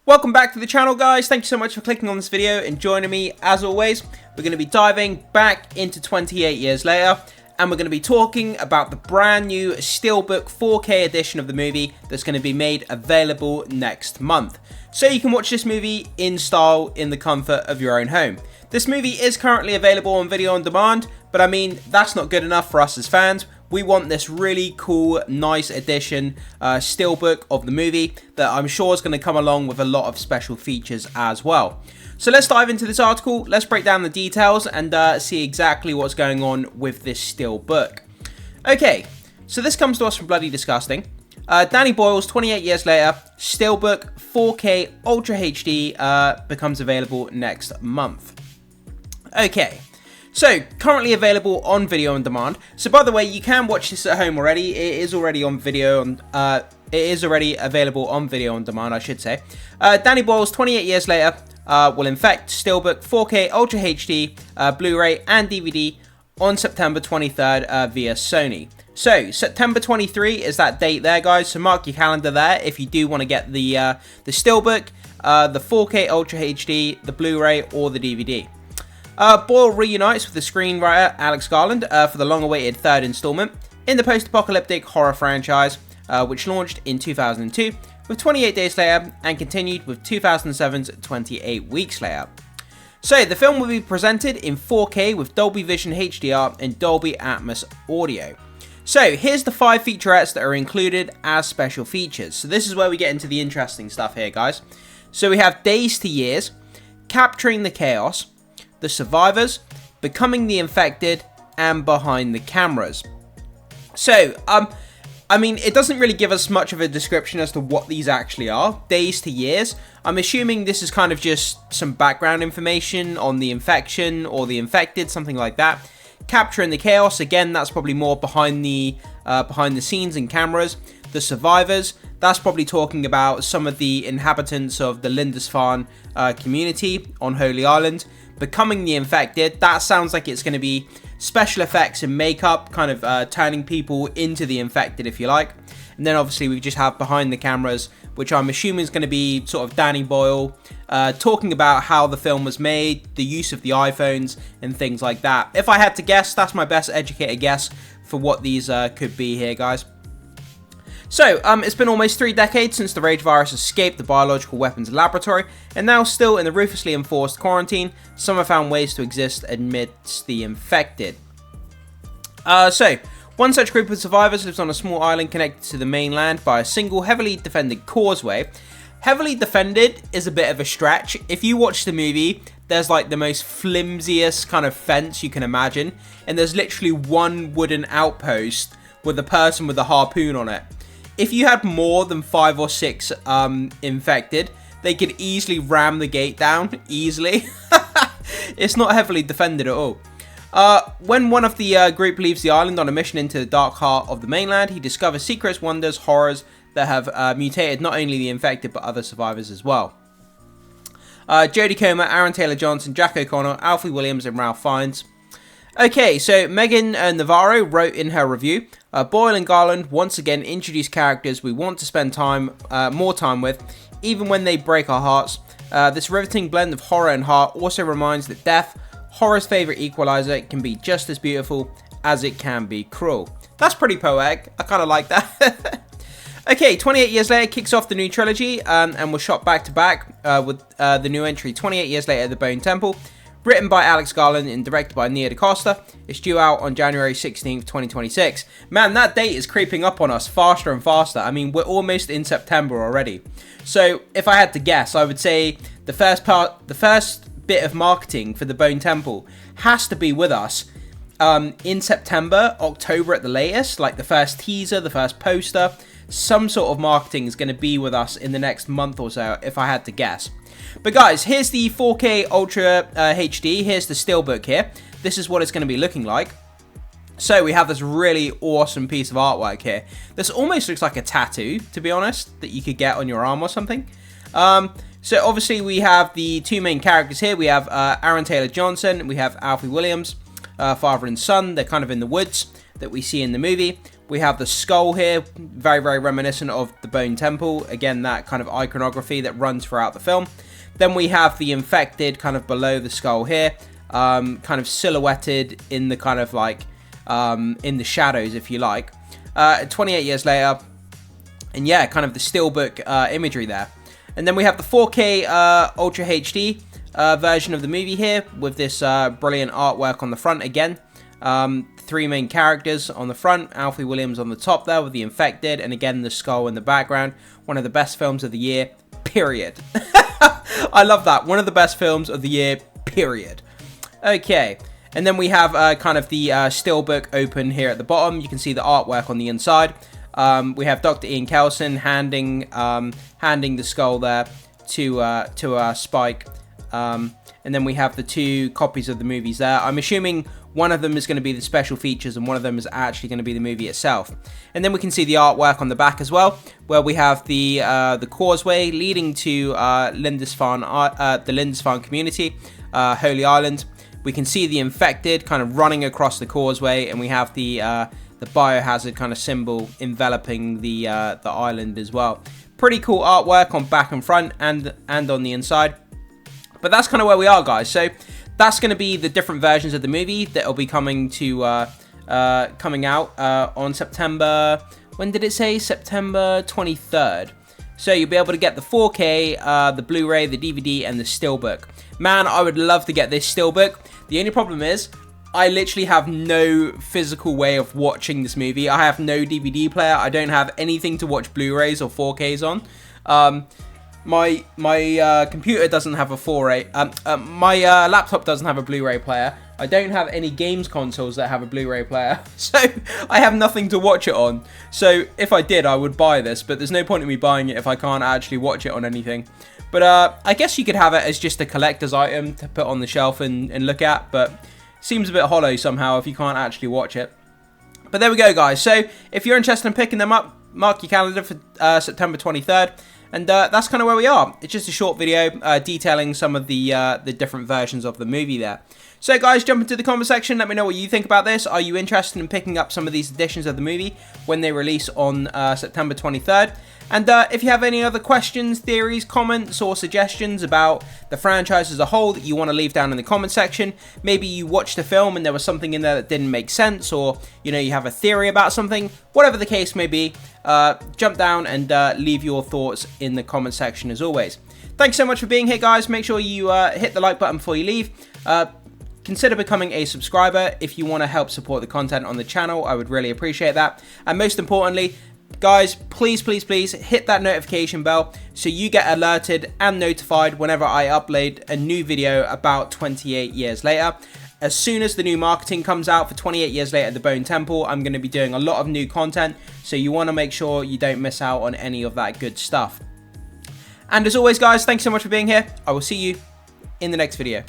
Welcome back to the channel, guys. Thank you so much for clicking on this video and joining me. As always, we're going to be diving back into 28 years later, and we're going to be talking about the brand new SteelBook 4K edition of the movie that's going to be made available next month. So you can watch this movie in style in the comfort of your own home. This movie is currently available on video on demand, but I mean, that's not good enough for us as fans. We want this really cool, nice edition SteelBook of the movie that I'm sure is going to come along with a lot of special features as well. So let's dive into this article, let's break down the details and see exactly what's going on with this SteelBook. Okay, so this comes to us from Bloody Disgusting. Danny Boyle's 28 years later, SteelBook 4K Ultra HD becomes available next month. Okay. So, currently available on video on demand. So, by the way, you can watch this at home already. It is already on video. It is already available on video on demand, I should say. Danny Boyle's 28 years later will infect SteelBook 4K Ultra HD, Blu-ray and DVD on September 23rd via Sony. So, September 23 is that date there, guys. So, mark your calendar there if you do want to get the SteelBook, the 4K Ultra HD, the Blu-ray or the DVD. Boyle reunites with the screenwriter Alex Garland for the long-awaited third installment in the post-apocalyptic horror franchise, which launched in 2002, with 28 days later, and continued with 2007's 28 weeks later. So, the film will be presented in 4K with Dolby Vision HDR and Dolby Atmos audio. So, here's the 5 featurettes that are included as special features. So, this is where we get into the interesting stuff here, guys. So, we have Days to Years, Capturing the Chaos, The Survivors, Becoming the Infected, and Behind the Cameras. So, I mean, it doesn't really give us much of a description as to what these actually are. Days to Years, I'm assuming this is kind of just some background information on the infection or the infected, something like that. Capturing the Chaos, again, that's probably more behind the scenes and cameras. The Survivors, that's probably talking about some of the inhabitants of the Lindisfarne community on Holy Island. Becoming the Infected, that sounds like it's going to be special effects and makeup, kind of turning people into the infected, if you like. And then obviously we just have Behind the Cameras, which I'm assuming is going to be sort of Danny Boyle talking about how the film was made, the use of the iPhones and things like that. If I had to guess, that's my best educated guess for what these could be here, guys. So, it's been almost 3 decades since the Rage virus escaped the biological weapons laboratory, and now still in the ruthlessly enforced quarantine, some have found ways to exist amidst the infected. So, one such group of survivors lives on a small island connected to the mainland by a single heavily defended causeway. Heavily defended is a bit of a stretch. If you watch the movie, there's like the most flimsiest kind of fence you can imagine, and there's literally one wooden outpost with a person with a harpoon on it. If you had more than 5 or 6 infected, they could easily ram the gate down, easily. It's not heavily defended at all. When one of the group leaves the island on a mission into the dark heart of the mainland, he discovers secrets, wonders, horrors that have mutated not only the infected but other survivors as well. Jodie Comer, Aaron Taylor-Johnson, Jack O'Connell, Alfie Williams and Ralph Fiennes. Okay, so Megan Navarro wrote in her review, Boyle and Garland once again introduce characters we want to spend more time with, even when they break our hearts. This riveting blend of horror and heart also reminds that death, horror's favourite equaliser, can be just as beautiful as it can be cruel. That's pretty poetic, I kind of like that. Okay, 28 years later kicks off the new trilogy and was shot back to back with the new entry 28 years later, The Bone Temple. Written by Alex Garland and directed by Nia DaCosta. It's due out on January 16th, 2026. Man, that date is creeping up on us faster and faster. I mean, we're almost in September already. So, if I had to guess, I would say the first bit of marketing for the Bone Temple has to be with us in September, October at the latest. Like the first teaser, the first poster. Some sort of marketing is going to be with us in the next month or so, if I had to guess. But guys, here's the 4K Ultra HD, here's the SteelBook here. This is what it's going to be looking like. So we have this really awesome piece of artwork here. This almost looks like a tattoo, to be honest, that you could get on your arm or something. So obviously we have the 2 main characters here. We have Aaron Taylor-Johnson, we have Alfie Williams, father and son. They're kind of in the woods that we see in the movie. We have the skull here, very, very reminiscent of the Bone Temple. Again, that kind of iconography that runs throughout the film. Then we have the infected kind of below the skull here, kind of silhouetted in the kind of like, in the shadows, if you like. 28 years later, and yeah, kind of the steelbook imagery there. And then we have the 4K Ultra HD version of the movie here, with this brilliant artwork on the front again. Three main characters on the front, Alfie Williams on the top there with the infected, and again the skull in the background. One of the best films of the year, period. I love that. One of the best films of the year, period. Okay, and then we have kind of the steelbook open here at the bottom. You can see the artwork on the inside. We have Dr. Ian Kelson handing the skull there to Spike. And then we have the two copies of the movies there. I'm assuming one of them is going to be the special features and one of them is actually going to be the movie itself. And then we can see the artwork on the back as well, where we have the causeway leading to Lindisfarne, the Lindisfarne community, Holy Island. We can see the infected kind of running across the causeway, and we have the biohazard kind of symbol enveloping the island as well. Pretty cool artwork on back and front and on the inside. But that's kind of where we are, guys. So that's going to be the different versions of the movie that will be coming to coming out on September. When did it say? September 23rd. So you'll be able to get the 4K, the Blu-ray, the DVD, and the Steelbook. Man, I would love to get this Steelbook. The only problem is, I literally have no physical way of watching this movie. I have no DVD player. I don't have anything to watch Blu-rays or 4Ks on. My computer doesn't have a 4K. My laptop doesn't have a Blu-ray player. I don't have any games consoles that have a Blu-ray player, so I have nothing to watch it on. So if I did, I would buy this, but there's no point in me buying it if I can't actually watch it on anything. But I guess you could have it as just a collector's item to put on the shelf and look at, but seems a bit hollow somehow if you can't actually watch it. But there we go, guys. So if you're interested in picking them up, mark your calendar for September 23rd. And that's kind of where we are. It's just a short video detailing some of the different versions of the movie there. So guys, jump into the comment section. Let me know what you think about this. Are you interested in picking up some of these editions of the movie when they release on September 23rd? And if you have any other questions, theories, comments, or suggestions about the franchise as a whole that you want to leave down in the comment section, maybe you watched the film and there was something in there that didn't make sense, or you know, you have a theory about something, whatever the case may be, jump down and leave your thoughts in the comment section as always. Thanks so much for being here, guys. Make sure you hit the like button before you leave. Consider becoming a subscriber if you want to help support the content on the channel. I would really appreciate that. And most importantly, guys, please hit that notification bell so you get alerted and notified whenever I upload a new video about 28 years later. As soon as the new marketing comes out for 28 years later, the Bone Temple, I'm going to be doing a lot of new content, so you want to make sure you don't miss out on any of that good stuff. And as always, guys, thanks so much for being here. I will see you in the next video.